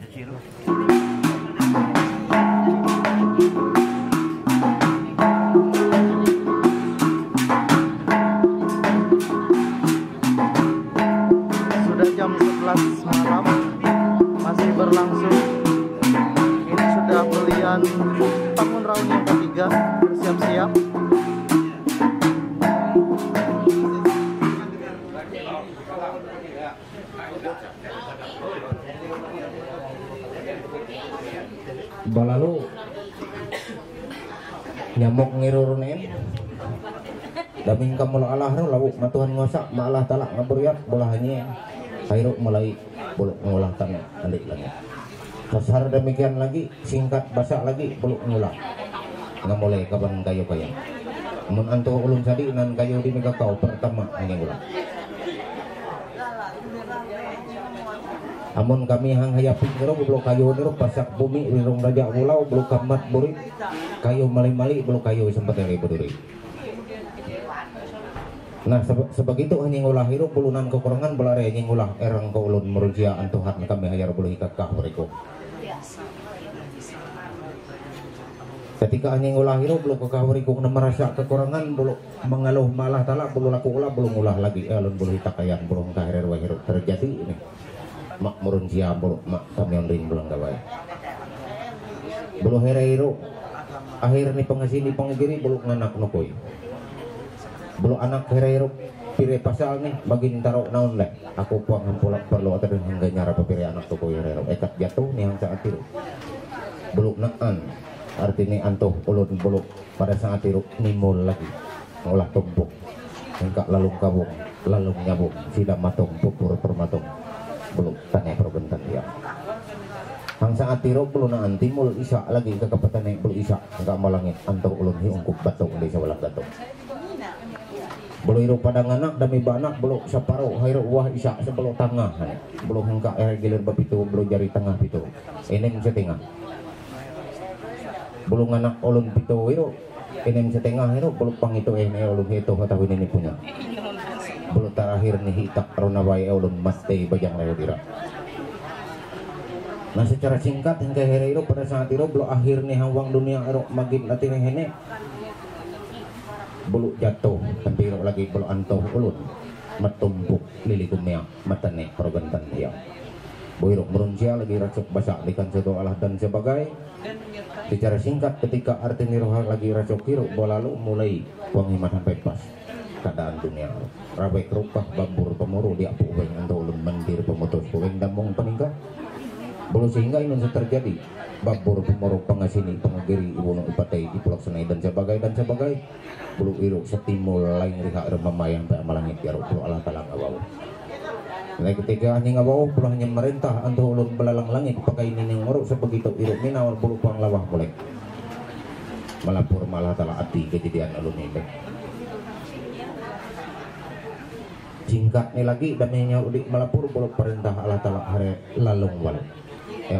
Sudah jam 11 malam masih berlangsung. Ini sudah belian bangun raun yang ketiga, bersiap-siap. Balalu nyamuk ngirurunin daming kamu Allah ro lawu matuhan ngosak maalah talak ngaburiat bolahnya kairu mulai buluk ngulah tanah alik lagi kasar demikian lagi singkat basa lagi buluk ngulah ngamulai kapan kayu kaya mun antu ulun sadi nan kayu di mega kau pertama ngulah amun kami hang hayapi niro belum kayu niro pasak bumi wirung raja ulau belum kamat buri kayu mali-mali belum kayu sempat dari berduri. Nah sebegitu hanya ngulah hirup bulunan kekurangan belare hanya ngulah erang ke ulun merujia antuhan kami hayar bulu hikat kah beriku. Ketika hanya ngulah hirup belum kekah beriku merasa kekurangan belum mengeluh malah talak belum laku ulah belum ngulah lagi alun bulu hitak kayan belum kahirir wahirup terjadi ini. Mak murun sia bulu mak kami ring bulang gawai bulu herero akhir ni pengasini pengigiri bulu nganak nukui bulu anak herero pire pasal nih bagin taruh naon lek aku puang hampulak perlu atau hingga nyara papire anak tukui herero ekat jatuh nih yang saat itu bulu naan artinya antuh ulun bulu pada saat itu nimul lagi ngolah tumpuk hingga lalung kabung lalung nyabung sidak matung pupur permatung belum tanya perbentan dia. Hang saat tiro belum naan timul isa lagi ke kapatan belum isa enggak malangit antau ulun hi ungkup batok desa walang batok. Belum iru padang anak dami banak belum saparo hairu wah isa sebelum tengah belum hengka gilir bapitu belum jari tengah pitu. Ini setengah. Belum anak ulun pitu iru ini setengah iru belum pang itu ini ulun itu tahu ini punya. Belum terakhir nih hitak ronawai ulun masti bajang leo dira. Nah secara singkat hingga hari itu pada saat itu belum akhir nih hawang dunia erok magin latih hene belum jatuh tapi lagi belum antoh ulun matumbuk lili kumia matane perbentan dia. Boirok merunsia lagi racuk basak likan sedo Allah dan sebagai. Secara singkat ketika arti niroha lagi racuk kiro bolalu mulai wangi sampai pas. Keadaan dunia rabek rupah babur pemuru dia puweng untuk ulun mendir pemutus puweng damong peningkat belum sehingga ini terjadi babur pemuru pengasini pengagiri ibu nung ipatai ipulaksanai dan sebagai belum iruk setimul lain riha remamayang tak malangit yaruk belum Allah talang awaw. Nah ketika hanya ngawaw pulangnya merintah antu ulun belalang langit pakai nining ngorok sebegitu iruk minawar bulu puang lawah boleh melapor malah talah hati kejadian alun ini. Singkatnya lagi damainya udik melapur belum perintah Allah Ta'ala hari lalung wal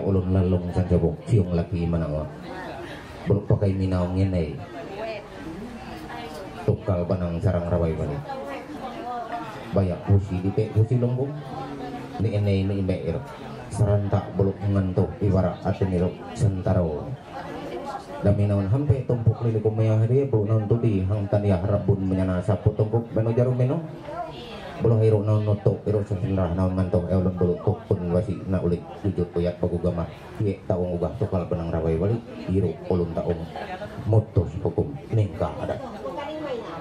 ulun lalung sanjabok siung lagi manawa belum pakai minaw ngenay tukal banang sarang rawai balik bayak pusi dite pusi lombong ni enay ni imeir serentak belum ngantuk ibarat atenirok sentaro daminawan hampe tumpuk lili kumaya hari belum nontuti hang taniah rabun menyana sapu tumpuk beno jarum beno belum hero naon notok hero sebenarnya naon ngantok ulun bulu pun wasi na ulik wujud puyat pagugama iye taong ubah tukal benang rawai wali hero ulun taong mutus hukum ningka ada.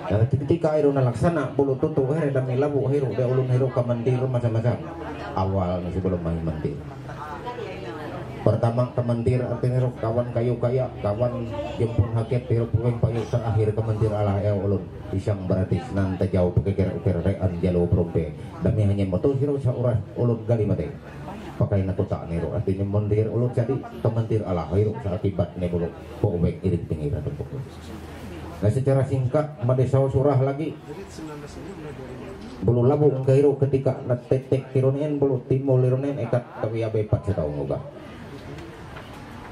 Nah ketika hero nalaksana bulu tutu here dami labu hero de ulun hero kamandir macam-macam awal masih belum main mandir pertama kementir artinya kawan kayu kaya kawan jempun haket tiro puing payu terakhir kementir Allah ya ulun isang berarti nanti jauh pekekir rean jalo prompe dami hanya motor hiro sauras ulun gali mate pakai nato tak niro artinya mendir ulun jadi kementir Allah hiro akibat nebuluk pobek irit pinggir atau pokok. Nah secara singkat madesau surah lagi bulu labu kairo ketika natetek kironen bulu timul lironen ekat kawiya bepat setahun ngubah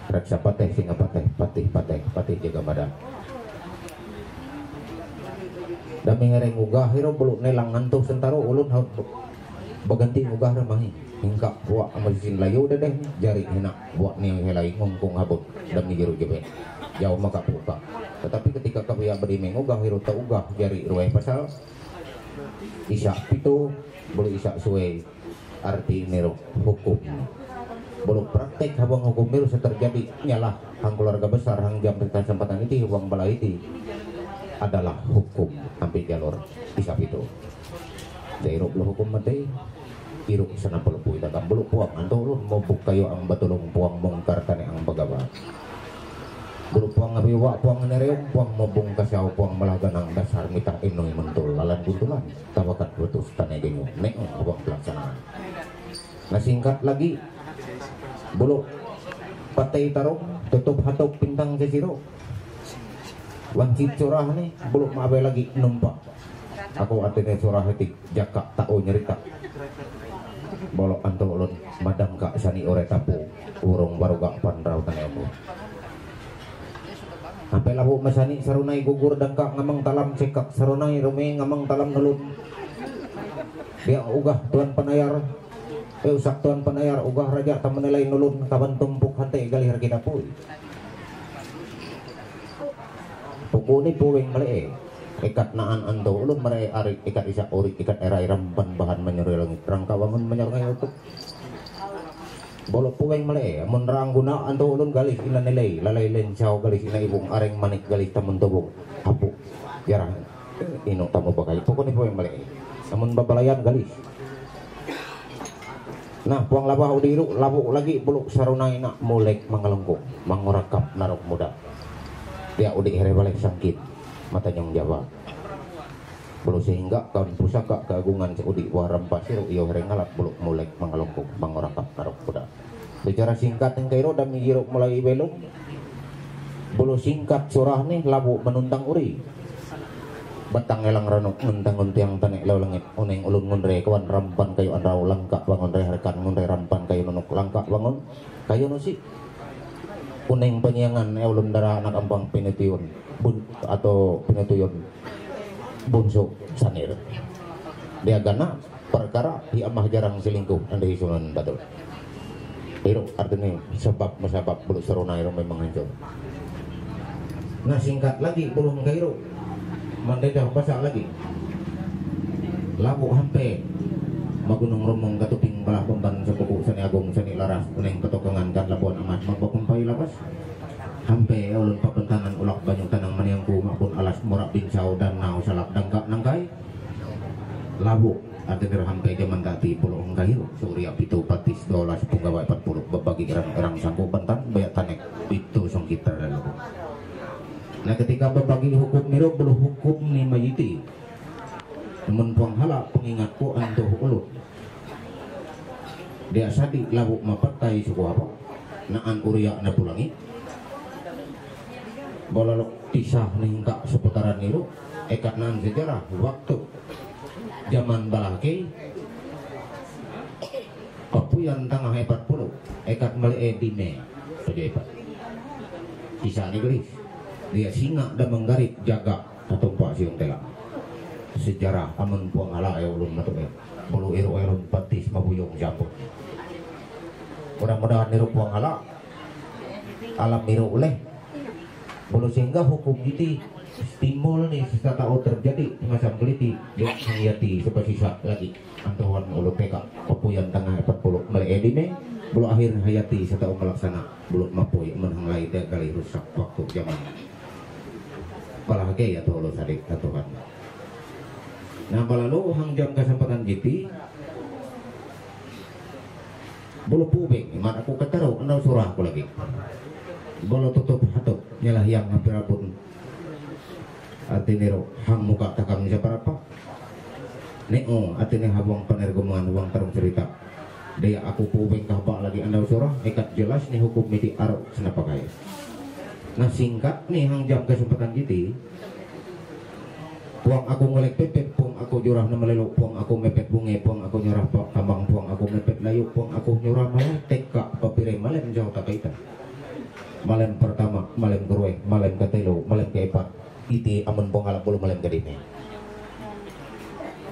reksa pateh singa patih jaga badan dami ngereng ugah hiro bulu nelang ngantuk sentaro ulun haut baganti ugah remahi hingga buat amasin layu deh jari enak buat nih helai ngongkong habut dami jeru jebe jauh maka buka tetapi ketika kawiya berdimeng ugah hiro ta ugah jari ruweh pasal isak itu bulu isak suwe arti nero hukum belum praktek habang hukum miru terjadi nyalah hang keluarga besar hang jam kesempatan itu habang balai itu adalah hukum hampir jalur isap itu daerah belum hukum mati iruk sana perlu kita kan belum puang antur mau buka yo ang batulong puang mongkar kane ang bagawa belum puang ngabiwa puang nereum puang mau bungkas yaw puang malaganang dasar mitang inoy mentul lalan buntulan tawakat betus tanay genyo neong habang pelaksanaan. Nah singkat lagi bulu patay tarong tutup hatok pintang sesiro wangkit curah nih bulu mabe lagi numpak aku artinya curah hetik jaka tau nyerita bolok anto ulun madam kak sani ore tapu urung baru gak pandrau tanemu sampai labu masani sarunai gugur dangka ngamang talam cekak sarunai rumi ngamang talam nulun dia ugah tuan penayar usak tuan penayar ugah raja tak menilai nulun kaban tumpuk hati galihar kita pui pukuni puwing male ikat naan anto ulun mare arik ikat isak uri ikat erai ramban bahan menyuruh langit rangka bangun menyorngai untuk bolok puwing male amun rang guna anto ulun galih ina nilai lalai lencau galih ina ibung areng manik galih tamun tubung hapu jarang ino tamu bakai pukuni puwing male amun babalayan galih. Nah, puang labah udiru labu lagi buluk sarunai nak mulek mangalengkung mangorakap narok muda. Dia udik here balik sangkit mata nyong Jawa. Bulu sehingga kawan pusaka keagungan seudik waram pasir iyo here ngalak buluk mulek mangalengkung mangorakap narok muda. Bicara singkat yang kairo dan migiruk mulai belum. Bulu singkat surah nih labu menuntang uri. Batang elang ranuk ngentang untiang tanek law langit uneng ulun ngundre kawan rampan kayu anrau langka bangun re harkan ngundre rampan kayu nunuk langka bangun kayu nusi uneng penyiangan ulun dara anak ambang pinetiun bun atau pinetuyun bunso sanir dia gana perkara di amah jarang selingkuh anda isunan batul itu artinya sebab musabab bulu seruna itu memang hancur. Nah singkat lagi belum kairu mandedah pasak lagi labu hampe magunung romong katuping balah pemban sepuku sani agung sani laras uneng ketokengan kan labuan amat magpapumpai lapas hampe ulun pabentangan ulak banyu tanang maniangku maupun alas morak binsau dan nau salak dangkak nangkai labu adeger hampe jaman tati puluh engkahiru surya pitu patis dolas punggawai 40 berbagi erang sangku bentan bayak tanek itu song kita lalu. Nah ketika berbagi hukum niru belum hukum ni majiti namun puang halak pengingatku antuh ulut dia sadi labu mapatai suku apa naan uria na pulangi bolalok tisah ningka seputaran niru ekat naan sejarah waktu zaman balaki papuyan tangah 40 ekat mali edime saja epat tisah ni gelis dia singa dan menggarip jaga atau pak siung tela sejarah amun puang ala ya ulun matuk ya bulu iru elun patis mabuyung jambut mudah-mudahan niru puang ala alam niru oleh bulu sehingga hukum itu timbul nih setelah tahu terjadi macam geliti dia mengiati sepasisa lagi antuhan ulu peka papuyan tengah 40 mulai edime bulu akhir hayati setelah melaksana bulu mapui menhanglai dia kali rusak waktu zaman palagi ya tuh lo sadik aturan. Nah lalu hang jam kesempatan gitu bulu pubing mana aku ketero andau surah aku lagi bolo tutup hatuk nyalah yang hampir apun artiniro hang muka takam siapa apa neo artinya habang penergoman uang tarung cerita daya aku pubing kahbak lagi andau surah ikat jelas nih hukum miti arok senapa kaya nah singkat nih hang jam kesempatan gitu puang aku ngelek pepet puang aku jurah na melelo puang aku mepet bunge puang aku nyurah kambang puang aku mepet layu puang aku nyurah malam teka papire malam jauh tak kaitan malam pertama malam kedua malam ketelo malam keempat iti amun puang alak bulu malam kedime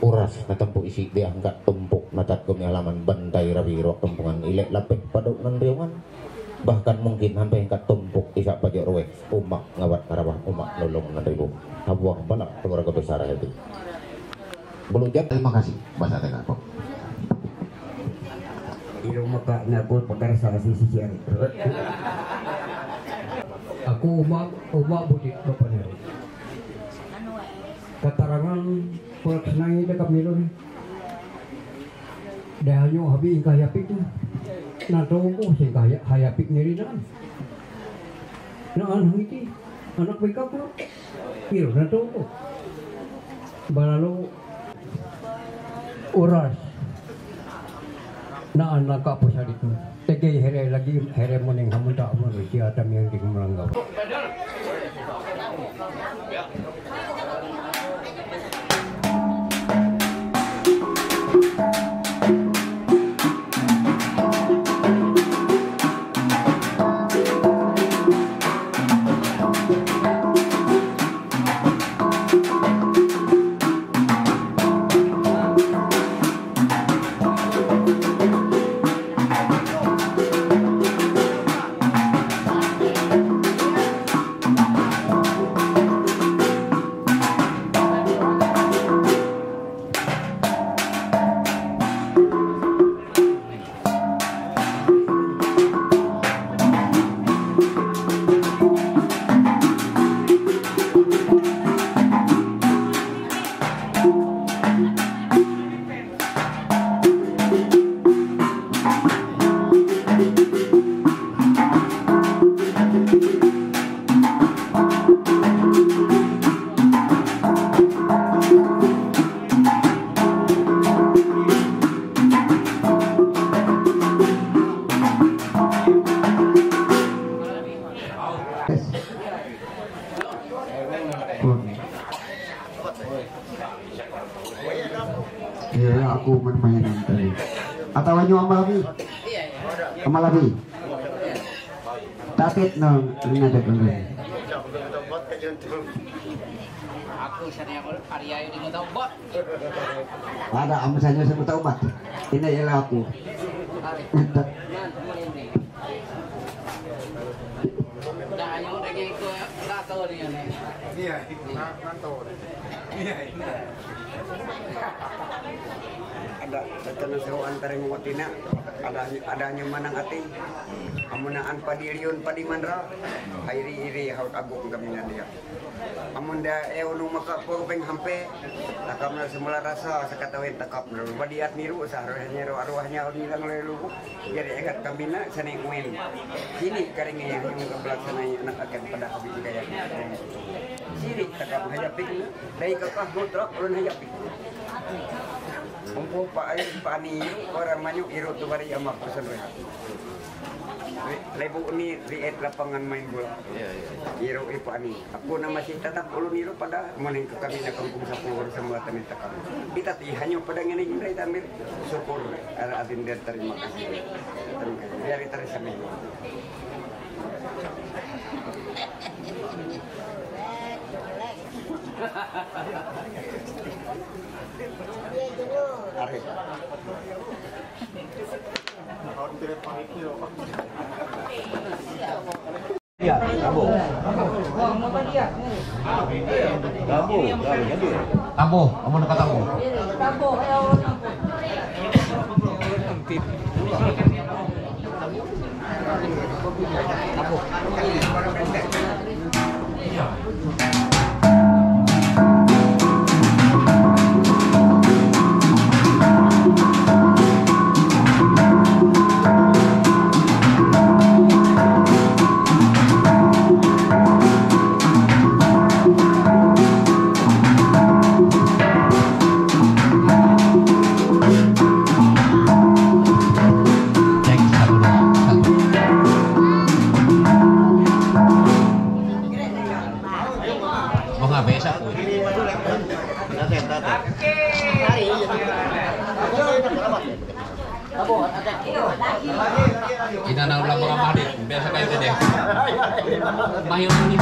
uras na tempu isi diangkat tumpuk natat halaman bantai rabi ruak tempungan ilek lapek padok nan riungan bahkan mungkin sampai angkat tumpuk isak pajak ruweh umak ngawat karawah umak nolong nan ribu habuang balak keluarga besar itu belujat terima kasih bahasa tengah kok ilo maka nakul pagkarasa si siar Aku umak budik bapak nero. Katarangan pulang senangi dekat milon. Dahanyo habi ingkah yapik na. Natong ko sing hayapik niri na. Naan hangiti anak bikap ko. Piro natong ko. Balalo oras na anak ka po sa dito. Tegay here lagi here mo ning hamunta mo si atam yang di kumranggaw. Ya aku main-mainan tadi. Atau wanyo amalabi. Amalabi. Tapit no ngada dulu. Aku sana yang Arya ini nggak tahu bot. Ada amsannya saya tahu bat. Ini ialah aku. Dah hanya udah gitu nggak tahu dia nih. Iya, nggak tahu. Iya. Ada tenan sewan taring ngotina adanya manang ati amunaan padirion padimandra hairi iri haut agung gamina dia amun da unu maka peng hampe takamna semula rasa sakatawin takap badiat niru saharnya arwahnya nilang lelu jadi ekat kamina sanai nguen sini karing yang kebelaksanai anak akan pada habis gaya sini takap hajapik dai kakah mutrak ulun hajapik Umpo pani orang manyuk iru tu bari amak pesan rehat. Lebu ni riet lapangan main bola. Iru ipani. Aku nama si tetap ulun iru pada maning ke kami nak kampung Sapur semua tanah takam. Kita ti hanya pada ngene indai tamir syukur ala adin dia terima kasih. Terima kasih. Biar terus sama. Ari. Ya, Abu. Abu, kamu dekat Abu. Oh nggak bisa po. Inanaw lang mga marit. Biasa kayo din eh. Mayon ni.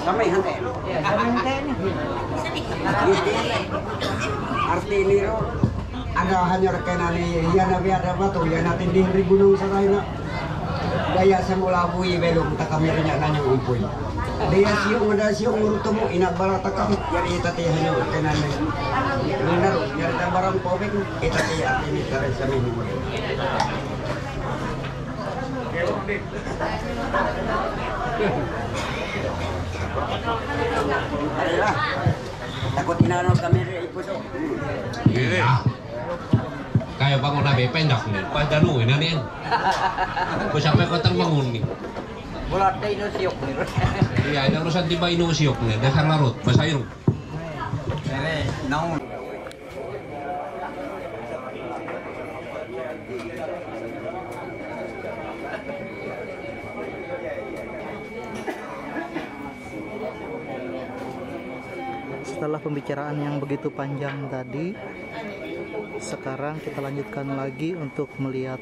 Samay hante. Arti ini ro ada hanya rekan ni yang nabi ada batu yang natin di gunung sarai na daya semula bui belum tak kameranya nanya umpui daya siung ada siung urutmu ina bala takam jadi tati hanya rekan ni benar jadi barang pobek kita tiap ini tarik sami ni Ayolah, takut inano kamera ipusok. Iya. Kayak bangun nabe pendak nih, pas danu ini nih. Kau sampai kau terbangun nih. Bola teh ino siok nih. Iya, ada urusan tiba ino siok nih, dasar larut, basayur. Naon. Setelah pembicaraan yang begitu panjang tadi, sekarang kita lanjutkan lagi untuk melihat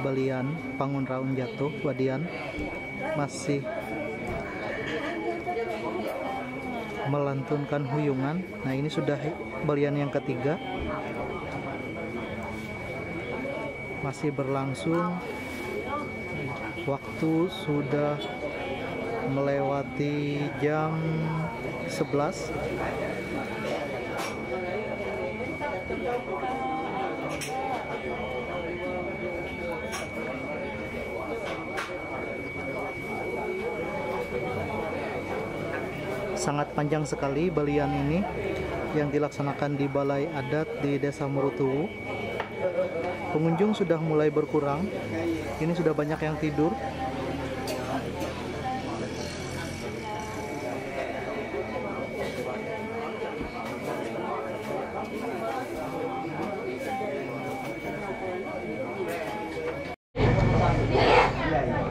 balian Pangun Raun Jatuh Wadian masih melantunkan huyungan. Nah, ini sudah balian yang ketiga, masih berlangsung. Waktu sudah melewati jam 11. Sangat panjang sekali balian ini yang dilaksanakan di Balai Adat di Desa Murutuwu. Pengunjung sudah mulai berkurang. Ini sudah banyak yang tidur.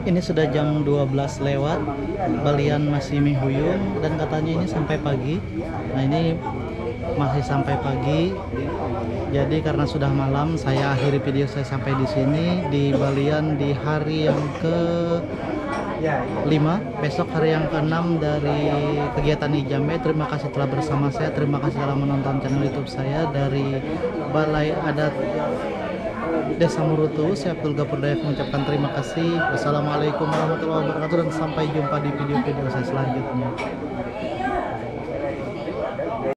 Ini sudah jam 12 lewat, balian masih mihuyung dan katanya ini sampai pagi. Nah, ini masih sampai pagi. Jadi karena sudah malam, saya akhiri video saya sampai di sini di balian di hari yang ke-5, besok hari yang ke-6 dari kegiatan Ijame. Terima kasih telah bersama saya, terima kasih telah menonton channel YouTube saya dari Balai Adat Desa Murutuwu. Saya Abdul Ghafur Dayak mengucapkan terima kasih. Wassalamualaikum warahmatullahi wabarakatuh dan sampai jumpa di video-video saya selanjutnya.